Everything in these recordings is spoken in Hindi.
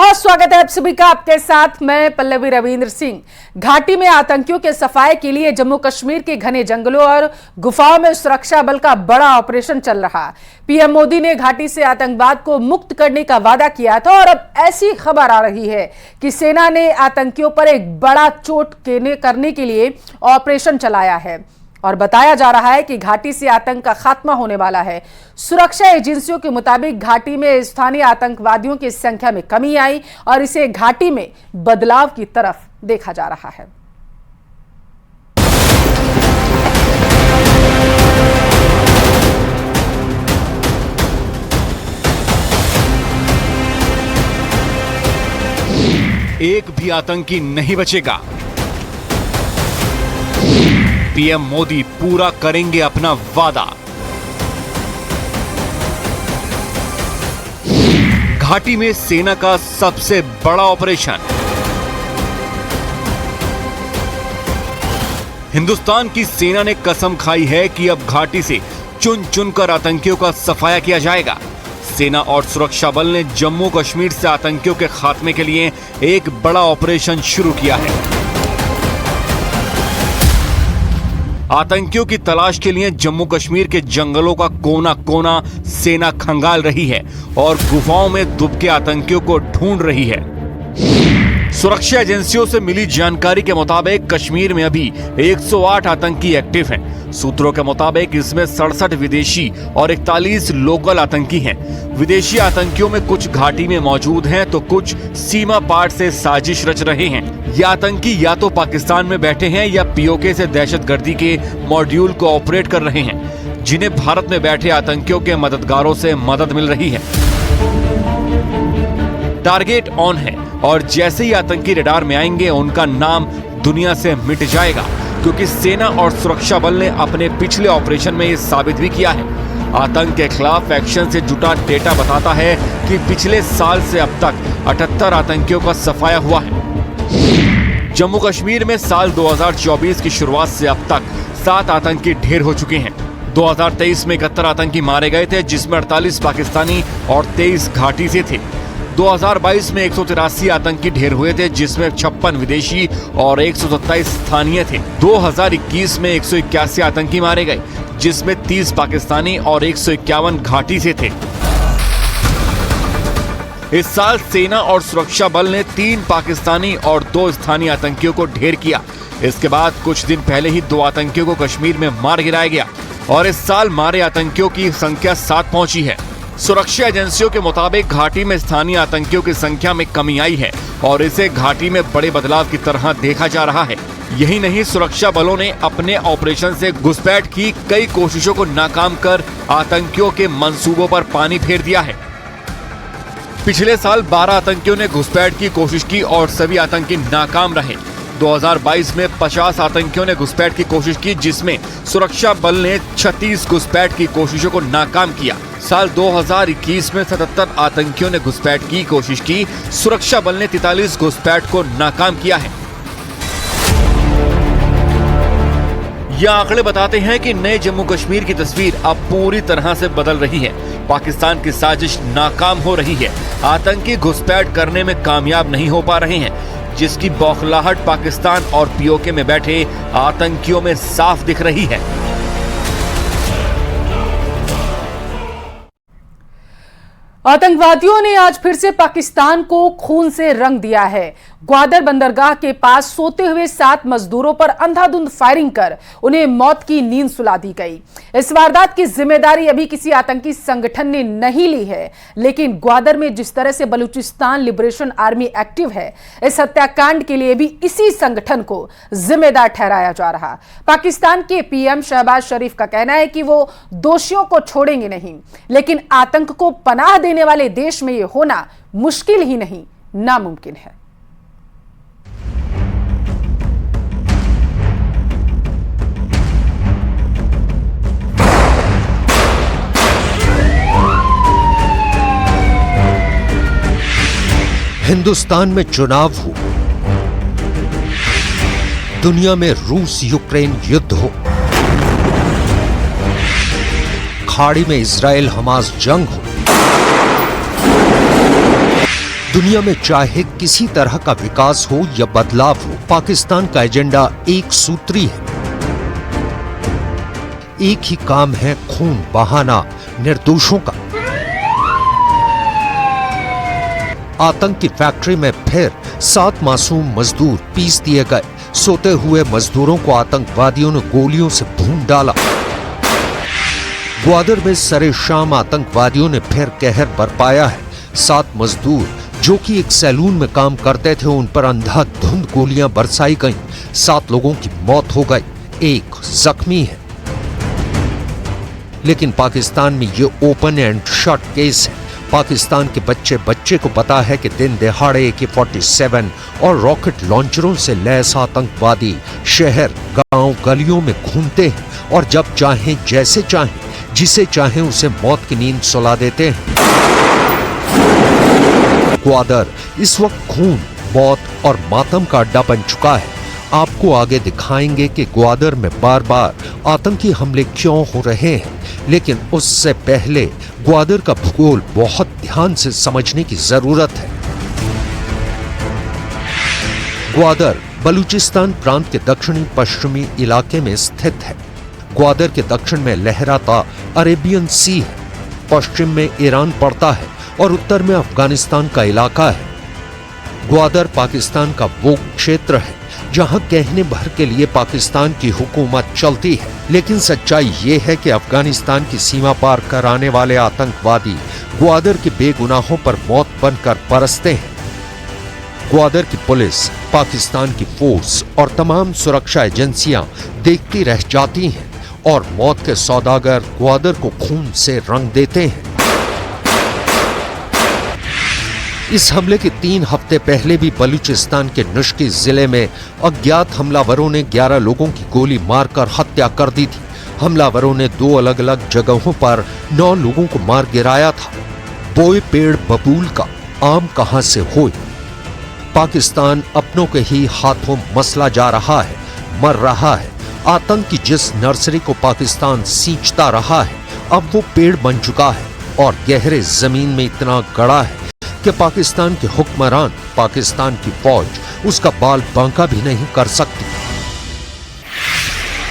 बहुत स्वागत है आप सभी का। आपके साथ मैं पल्लवी रविंद्र सिंह। घाटी में आतंकियों के सफाये के लिए जम्मू कश्मीर के घने जंगलों और गुफाओं में सुरक्षा बल का बड़ा ऑपरेशन चल रहा। पीएम मोदी ने घाटी से आतंकवाद को मुक्त करने का वादा किया था और अब ऐसी खबर आ रही है कि सेना ने आतंकियों पर एक बड़ा चोट करने के लिए ऑपरेशन चलाया है और बताया जा रहा है कि घाटी से आतंक का खात्मा होने वाला है। सुरक्षा एजेंसियों के मुताबिक घाटी में स्थानीय आतंकवादियों की संख्या में कमी आई और इसे घाटी में बदलाव की तरफ देखा जा रहा है। एक भी आतंकी नहीं बचेगा। पीएम मोदी पूरा करेंगे अपना वादा। घाटी में सेना का सबसे बड़ा ऑपरेशन। हिंदुस्तान की सेना ने कसम खाई है कि अब घाटी से चुन चुनकर आतंकियों का सफाया किया जाएगा। सेना और सुरक्षा बल ने जम्मू कश्मीर से आतंकियों के खात्मे के लिए एक बड़ा ऑपरेशन शुरू किया है। आतंकियों की तलाश के लिए जम्मू कश्मीर के जंगलों का कोना कोना सेना खंगाल रही है और गुफाओं में दुबके आतंकियों को ढूंढ रही है। सुरक्षा एजेंसियों से मिली जानकारी के मुताबिक कश्मीर में अभी 108 आतंकी एक्टिव हैं। सूत्रों के मुताबिक इसमें 67 विदेशी और 41 लोकल आतंकी हैं। विदेशी आतंकियों में कुछ घाटी में मौजूद हैं तो कुछ सीमा पार से साजिश रच रहे हैं। ये आतंकी या तो पाकिस्तान में बैठे हैं या पीओके से दहशतगर्दी के मॉड्यूल को ऑपरेट कर रहे हैं, जिन्हें भारत में बैठे आतंकियों के मददगारों से मदद मिल रही है। टारगेट ऑन है और जैसे ही आतंकी रडार में आएंगे उनका नाम दुनिया से मिट जाएगा, क्योंकि सेना और सुरक्षा बल ने अपने पिछले ऑपरेशन में ये साबित भी किया है। आतंक के खिलाफ एक्शन से जुटा डेटा बताता है कि पिछले साल से अब तक 78 आतंकियों का सफाया हुआ है। जम्मू कश्मीर में साल 2024 की शुरुआत से अब तक 7 आतंकी ढेर हो चुके हैं। 2023 में 71 आतंकी मारे गए थे, जिसमें 48 पाकिस्तानी और 23 घाटी से थे। 2022 में 183 आतंकी ढेर हुए थे, जिसमें 56 विदेशी और 127 स्थानीय थे। 2021 में 181 आतंकी मारे गए, जिसमें 30 पाकिस्तानी और 151 घाटी से थे। इस साल सेना और सुरक्षा बल ने 3 पाकिस्तानी और 2 स्थानीय आतंकियों को ढेर किया। इसके बाद कुछ दिन पहले ही 2 आतंकियों को कश्मीर में मार गिराया गया और इस साल मारे आतंकियों की संख्या 7 पहुंची है। सुरक्षा एजेंसियों के मुताबिक घाटी में स्थानीय आतंकियों की संख्या में कमी आई है और इसे घाटी में बड़े बदलाव की तरह देखा जा रहा है। यही नहीं, सुरक्षा बलों ने अपने ऑपरेशन से घुसपैठ की कई कोशिशों को नाकाम कर आतंकियों के मंसूबों पर पानी फेर दिया है। पिछले साल 12 आतंकियों ने घुसपैठ की कोशिश की और सभी आतंकी नाकाम रहे। 2022 में 50 आतंकियों ने घुसपैठ की कोशिश की, जिसमें सुरक्षा बल ने 36 घुसपैठ की कोशिशों को नाकाम किया। साल 2021 में 77 आतंकियों ने घुसपैठ की कोशिश की। सुरक्षा बल ने 43 घुसपैठ को नाकाम किया है। ये आंकड़े बताते हैं कि नए जम्मू कश्मीर की तस्वीर अब पूरी तरह से बदल रही है। पाकिस्तान की साजिश नाकाम हो रही है। आतंकी घुसपैठ करने में कामयाब नहीं हो पा रहे हैं, जिसकी बौखलाहट पाकिस्तान और पीओके में बैठे आतंकियों में साफ दिख रही है। आतंकवादियों ने आज फिर से पाकिस्तान को खून से रंग दिया है। ग्वादर बंदरगाह के पास सोते हुए 7 मजदूरों पर अंधाधुंध फायरिंग कर उन्हें मौत की नींद सुला दी गई। इस वारदात की जिम्मेदारी अभी किसी आतंकी संगठन ने नहीं ली है, लेकिन ग्वादर में जिस तरह से बलूचिस्तान लिबरेशन आर्मी एक्टिव है, इस हत्याकांड के लिए भी इसी संगठन को जिम्मेदार ठहराया जा रहा। पाकिस्तान के पीएम शहबाज शरीफ का कहना है कि वो दोषियों को छोड़ेंगे नहीं, लेकिन आतंक को पनाह देने वाले देश में यह होना मुश्किल ही नहीं, नामुमकिन है। हिंदुस्तान में चुनाव हो, दुनिया में रूस यूक्रेन युद्ध हो, खाड़ी में इजराइल हमास जंग हो, दुनिया में चाहे किसी तरह का विकास हो या बदलाव हो, पाकिस्तान का एजेंडा एक सूत्री है। एक ही काम है खून बहाना निर्दोषों का। आतंक की फैक्ट्री में फिर 7 मासूम मजदूर पीस दिए गए। सोते हुए मजदूरों को आतंकवादियों ने गोलियों से भून डाला। ग्वादर में सरे शाम आतंकवादियों ने फिर कहर बरपाया है। 7 मजदूर जो कि एक सैलून में काम करते थे, उन पर अंधाधुंध गोलियां बरसाई गईं। 7 लोगों की मौत हो गई, एक जख्मी है। लेकिन पाकिस्तान में ये ओपन एंड शट केस है। पाकिस्तान के बच्चे को पता है कि दिन दिहाड़े AK-47 और रॉकेट लॉन्चरों से लैस आतंकवादी शहर गांव गलियों में घूमते हैं और जब चाहें जैसे चाहें जिसे चाहें उसे मौत की नींद सुला देते हैं। ग्वादर इस वक्त खून, मौत और मातम का अड्डा बन चुका है। आपको आगे दिखाएंगे कि ग्वादर में बार बार आतंकी हमले क्यों हो रहे हैं, लेकिन उससे पहले ग्वादर का भूगोल बहुत ध्यान से समझने की जरूरत है। ग्वादर बलूचिस्तान प्रांत के दक्षिणी पश्चिमी इलाके में स्थित है। ग्वादर के दक्षिण में लहराता अरेबियन सी है, पश्चिम में ईरान पड़ता है और उत्तर में अफगानिस्तान का इलाका है। ग्वादर पाकिस्तान का वो क्षेत्र है जहां कहने भर के लिए पाकिस्तान की हुकूमत चलती है, लेकिन सच्चाई ये है कि अफगानिस्तान की सीमा पार कराने वाले आतंकवादी ग्वादर के बेगुनाहों पर मौत बनकर बरसते हैं। ग्वादर की पुलिस, पाकिस्तान की फोर्स और तमाम सुरक्षा एजेंसियां देखती रह जाती हैं और मौत के सौदागर ग्वादर को खून से रंग देते हैं। इस हमले के 3 हफ्ते पहले भी बलूचिस्तान के नुश्की जिले में अज्ञात हमलावरों ने 11 लोगों की गोली मारकर हत्या कर दी थी। हमलावरों ने 2 अलग अलग जगहों पर 9 लोगों को मार गिराया था। बोए पेड़ बबूल का आम कहां से होए। पाकिस्तान अपनों के ही हाथों मसला जा रहा है, मर रहा है। आतंक की जिस नर्सरी को पाकिस्तान सींचता रहा है, अब वो पेड़ बन चुका है और गहरे जमीन में इतना गड़ा है कि पाकिस्तान के हुक्मरान, पाकिस्तान की फौज उसका बाल बांका भी नहीं कर सकती।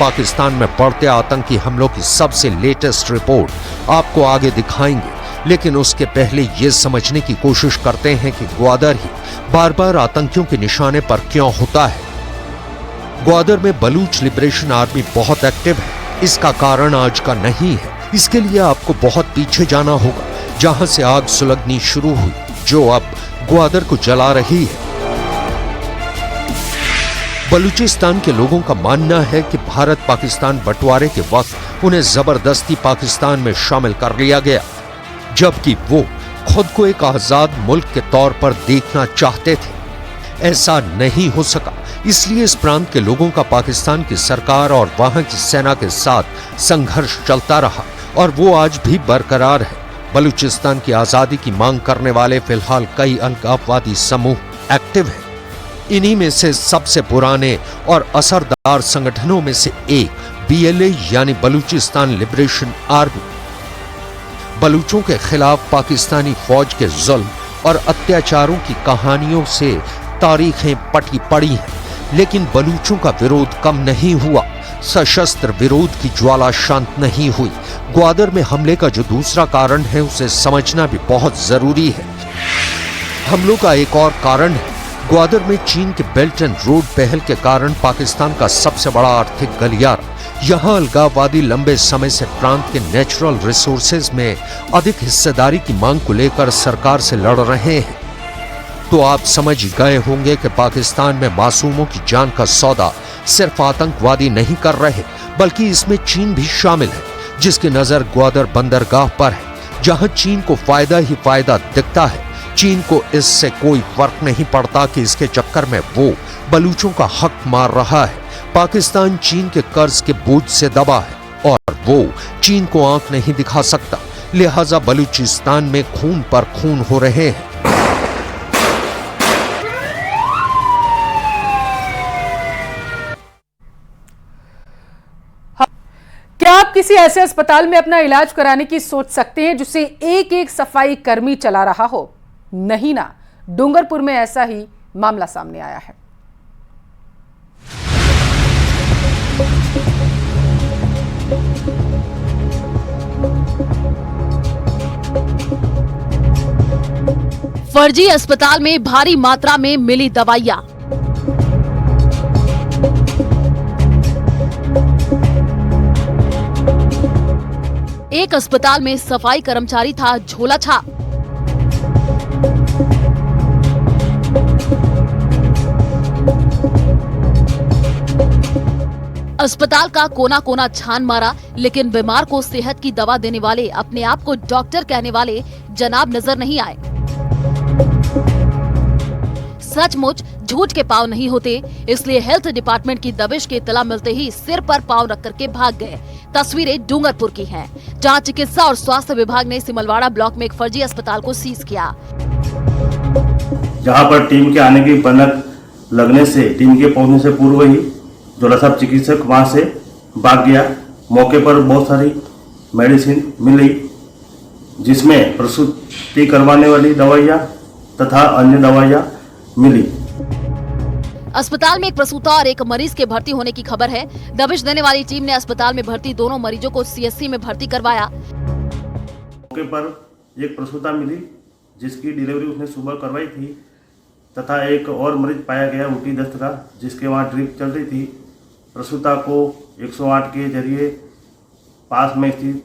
पाकिस्तान में बढ़ते आतंकी हमलों की सबसे लेटेस्ट रिपोर्ट आपको आगे दिखाएंगे, लेकिन उसके पहले ये समझने की कोशिश करते हैं कि ग्वादर ही बार बार आतंकियों के निशाने पर क्यों होता है। ग्वादर में बलूच लिबरेशन आर्मी बहुत एक्टिव है। इसका कारण आज का नहीं है, इसके लिए आपको बहुत पीछे जाना होगा, जहां से आग सुलगनी शुरू हुई जो अब ग्वादर को जला रही है। बलूचिस्तान के लोगों का मानना है कि भारत पाकिस्तान बंटवारे के वक्त उन्हें जबरदस्ती पाकिस्तान में शामिल कर लिया गया, जबकि वो खुद को एक आजाद मुल्क के तौर पर देखना चाहते थे। ऐसा नहीं हो सका, इसलिए इस प्रांत के लोगों का पाकिस्तान की सरकार और वहां की सेना के साथ संघर्ष चलता रहा और वो आज भी बरकरार है। बलूचिस्तान की आजादी की मांग करने वाले फिलहाल कई अलगाववादी समूह एक्टिव हैं। इन्हीं में से सबसे पुराने और असरदार संगठनों में से एक BLA यानी बलूचिस्तान लिबरेशन आर्मी। बलूचों के खिलाफ पाकिस्तानी फौज के जुल्म और अत्याचारों की कहानियों से तारीखें पटी पड़ी हैं, लेकिन बलूचों का विरोध कम नहीं हुआ। सशस्त्र विरोध की ज्वाला शांत नहीं हुई। ग्वादर में हमले का जो दूसरा कारण है उसे समझना भी बहुत जरूरी है। हमलों का एक और कारण है ग्वादर में चीन के बेल्ट एंड रोड पहल के कारण पाकिस्तान का सबसे बड़ा आर्थिक गलियारा। यहाँ अलगाववादी लंबे समय से प्रांत के नेचुरल रिसोर्सेज में अधिक हिस्सेदारी की मांग को लेकर सरकार से लड़ रहे हैं। तो आप समझ गए होंगे कि पाकिस्तान में मासूमों की जान का सौदा सिर्फ आतंकवादी नहीं कर रहे, बल्कि इसमें चीन भी शामिल है, जिसकी नजर ग्वादर बंदरगाह पर है, जहां चीन को फायदा ही फायदा दिखता है। चीन को इससे कोई फर्क नहीं पड़ता कि इसके चक्कर में वो बलूचों का हक मार रहा है। पाकिस्तान चीन के कर्ज के बोझ से दबा है और वो चीन को आंख नहीं दिखा सकता, लिहाजा बलूचिस्तान में खून पर खून हो रहे हैं। क्या आप किसी ऐसे अस्पताल में अपना इलाज कराने की सोच सकते हैं जिसे एक एक सफाई कर्मी चला रहा हो? नहीं ना। डूंगरपुर में ऐसा ही मामला सामने आया है। फर्जी अस्पताल में भारी मात्रा में मिली दवाइयां। एक अस्पताल में सफाई कर्मचारी था झोला छाप। अस्पताल का कोना कोना छान मारा, लेकिन बीमार को सेहत की दवा देने वाले, अपने आप को डॉक्टर कहने वाले जनाब नजर नहीं आए। सचमुच झूठ के पांव नहीं होते, इसलिए हेल्थ डिपार्टमेंट की दबिश की इत्तला मिलते ही सिर पर पांव रख करके भाग गए। तस्वीरें डूंगरपुर की हैं, जहां चिकित्सा और स्वास्थ्य विभाग ने सिमलवाड़ा ब्लॉक में एक फर्जी अस्पताल को सीज किया। जहां पर टीम के आने की भनक लगने से टीम के पहुंचने से पूर्व ही जोला साहब चिकित्सक वहां से भाग गया। मौके पर बहुत सारी मेडिसिन मिली, जिसमें प्रसूति करवाने वाली दवाइयां तथा अन्य दवाइयां मिली। अस्पताल में एक प्रसूता और एक मरीज के भर्ती होने की खबर है। दबिश देने वाली टीम ने अस्पताल में भर्ती दोनों मरीजों को सीएससी में भर्ती करवाया। मौके पर एक प्रसूता मिली, जिसकी डिलीवरी उसने सुबह करवाई थी, तथा एक और मरीज पाया गया उल्टी दस्त का, जिसके वहां ड्रिप चल रही थी। प्रसूता को 108 के जरिए पास में स्थित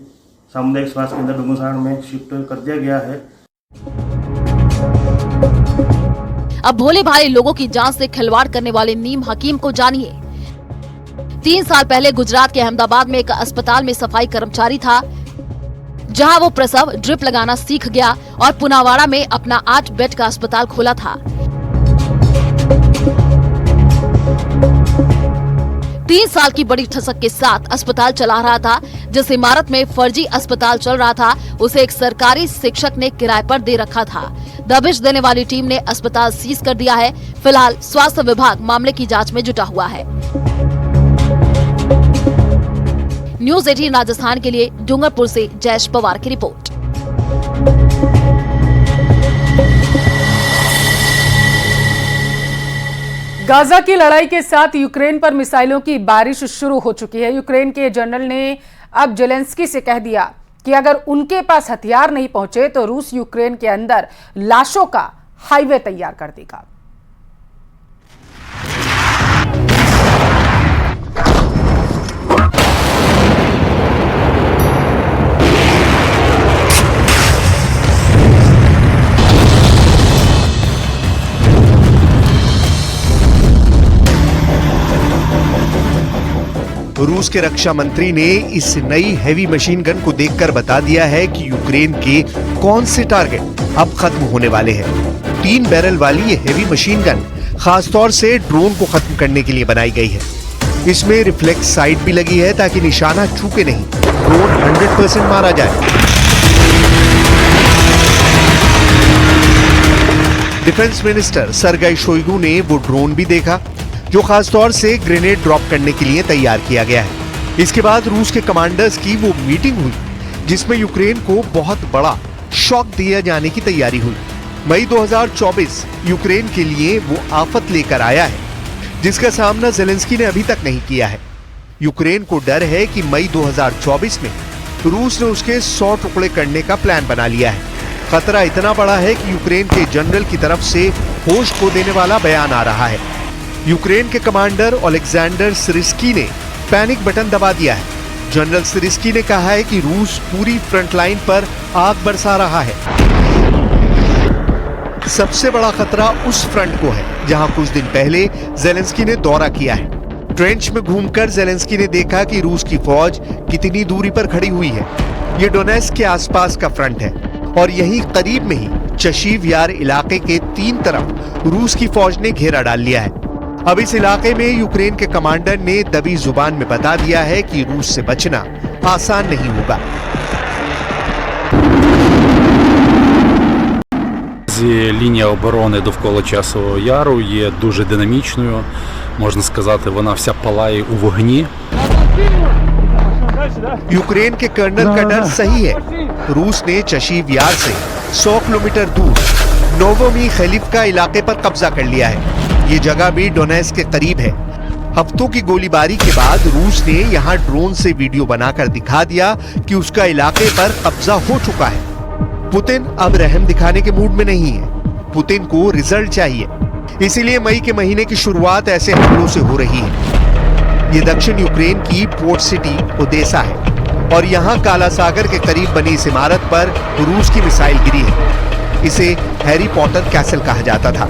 सामुदायिक स्वास्थ्य केंद्र डूंगरसाण में शिफ्ट कर दिया गया है। अब भोले भाले लोगों की जान से खिलवाड़ करने वाले नीम हकीम को जानिए। 3 साल पहले गुजरात के अहमदाबाद में एक अस्पताल में सफाई कर्मचारी था, जहां वो प्रसव ड्रिप लगाना सीख गया और पुनावाड़ा में अपना 8 बेड का अस्पताल खोला था। 3 साल की बड़ी ठसक के साथ अस्पताल चला रहा था। जिस इमारत में फर्जी अस्पताल चल रहा था, उसे एक सरकारी शिक्षक ने किराए पर दे रखा था। दबिश देने वाली टीम ने अस्पताल सीज कर दिया है। फिलहाल स्वास्थ्य विभाग मामले की जांच में जुटा हुआ है। न्यूज़ 18 राजस्थान के लिए डूंगरपुर से जयेश पवार की रिपोर्ट। गाजा की लड़ाई के साथ यूक्रेन पर मिसाइलों की बारिश शुरू हो चुकी है। यूक्रेन के जनरल ने अब जेलेंस्की से कह दिया कि अगर उनके पास हथियार नहीं पहुंचे तो रूस यूक्रेन के अंदर लाशों का हाईवे तैयार कर देगा। रूस के रक्षा मंत्री ने इस नई हैवी मशीन गन को देखकर बता दिया है कि यूक्रेन के कौन से टारगेट अब खत्म होने वाले हैं। 3 बैरल वाली ये हैवी मशीन गन खासतौर से ड्रोन को खत्म करने के लिए बनाई गई है। इसमें रिफ्लेक्स साइट भी लगी है ताकि निशाना चूके नहीं, ड्रोन 100% मारा जाए। डिफेंस मिनिस्टर सरगेई शोइगु ने वो ड्रोन भी देखा, जो खासतौर से ग्रेनेड ड्रॉप करने के लिए तैयार किया गया है। इसके बाद रूस के कमांडर्स की वो मीटिंग हुई, जिसमें यूक्रेन को बहुत बड़ा शॉक दिया जाने की तैयारी हुई। मई 2024 यूक्रेन के लिए वो आफत लेकर आया है, जिसका सामना ज़ेलेंस्की ने अभी तक नहीं किया है। यूक्रेन को डर है कि मई 2024 में रूस ने उसके 100 टुकड़े करने का प्लान बना लिया है। खतरा इतना बड़ा है कि यूक्रेन के जनरल की तरफ से होश खो देने वाला बयान आ रहा है। यूक्रेन के कमांडर ओलेक्जेंडर सिरिस्की ने पैनिक बटन दबा दिया है। जनरल सिरिस्की ने कहा है कि रूस पूरी फ्रंट लाइन पर आग बरसा रहा है। सबसे बड़ा खतरा उस फ्रंट को है जहां कुछ दिन पहले ज़ेलेंस्की ने दौरा किया है। ट्रेंच में घूमकर ज़ेलेंस्की ने देखा कि रूस की फौज कितनी दूरी पर खड़ी हुई है। ये डोनेट्स्क के आसपास का फ्रंट है और यहीं करीब में ही चशीव यार इलाके के 3 तरफ रूस की फौज ने घेरा डाल लिया है। अब इस इलाके में यूक्रेन के कमांडर ने दबी जुबान में बता दिया है कि रूस से बचना आसान नहीं होगा। Лінія оборони довкола Часового Яру є дуже динамічною. Можна сказати, вона вся палає у вогні. यूक्रेन के कर्नल का डर सही है। रूस ने चशीव यार से 100 किलोमीटर दूर नोवोमीखलीव्का इलाके पर कब्जा कर लिया है। ये जगह भी डोनेट्स्क के करीब है। हफ्तों की गोलीबारी के बाद रूस ने यहां ड्रोन से वीडियो बनाकर दिखा दिया कि उसका इलाके पर कब्जा हो चुका है। पुतिन अब रहम दिखाने के मूड में नहीं है। पुतिन को रिजल्ट चाहिए, इसीलिए मई के महीने की शुरुआत ऐसे हमलों से हो रही है। ये दक्षिण यूक्रेन की पोर्ट सिटी ओडेसा है और यहाँ काला सागर के करीब बनी इस इमारत पर रूस की मिसाइल गिरी है। इसे हैरी पॉटर कैसल कहा जाता था।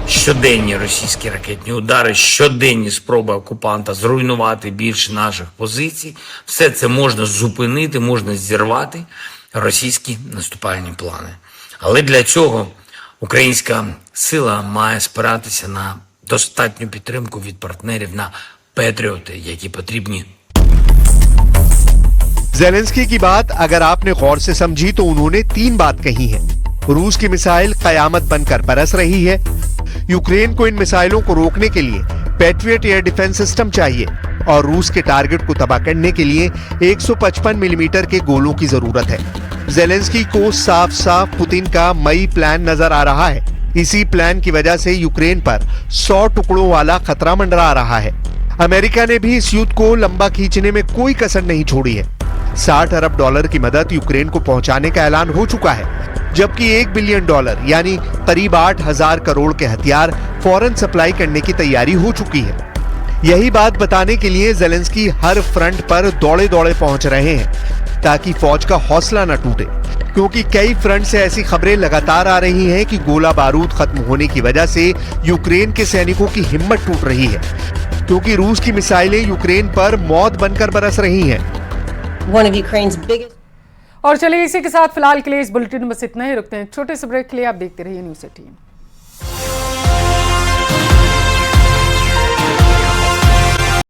Щоденні російські ракетні удари, щоденні спроби окупанта зруйнувати більше наших позицій. Все це можна зупинити, можна зірвати російські наступальні плани. Але для цього українська сила має спиратися на достатню підтримку від партнерів, на патріоти, які потрібні. ज़ेलेंस्की की बात अगर आपने गौर से समझी तो उन्होंने 3 बात कही है। रूस की मिसाइल कयामत बनकर बरस रही है, यूक्रेन को इन मिसाइलों को रोकने के लिए पैट्रियट एयर डिफेंस सिस्टम चाहिए और रूस के टारगेट को तबाह करने के लिए 155 मिलीमीटर के गोलों की जरूरत है। ज़ेलेंस्की को साफ साफ पुतिन का मई प्लान नजर आ रहा है। इसी प्लान की वजह से यूक्रेन पर 100 टुकड़ों वाला खतरा मंडरा रहा है। अमेरिका ने भी इस युद्ध को लंबा खींचने में कोई कसर नहीं छोड़ी है। $60 अरब की मदद यूक्रेन को पहुंचाने का ऐलान हो चुका है, जबकि $1 बिलियन यानी करीब 8,000 करोड़ के हथियार फौरन सप्लाई करने की तैयारी हो चुकी है। यही बात बताने के लिए ज़ेलेंस्की हर फ्रंट पर दौड़े दौड़े पहुंच रहे हैं ताकि फौज का हौसला न टूटे, क्योंकि कई फ्रंट से ऐसी खबरें लगातार आ रही हैं कि गोला बारूद खत्म होने की वजह से यूक्रेन के सैनिकों की हिम्मत टूट रही है, क्योंकि रूस की मिसाइलें यूक्रेन पर मौत बनकर बरस रही हैं। One of Ukraine's biggest... और चलिए इसी के साथ फिलहाल के लिए इस बुलेटिन में बस इतना ही। रुकते हैं छोटे से ब्रेक के लिए। आप देखते रहिए न्यूज़ 18।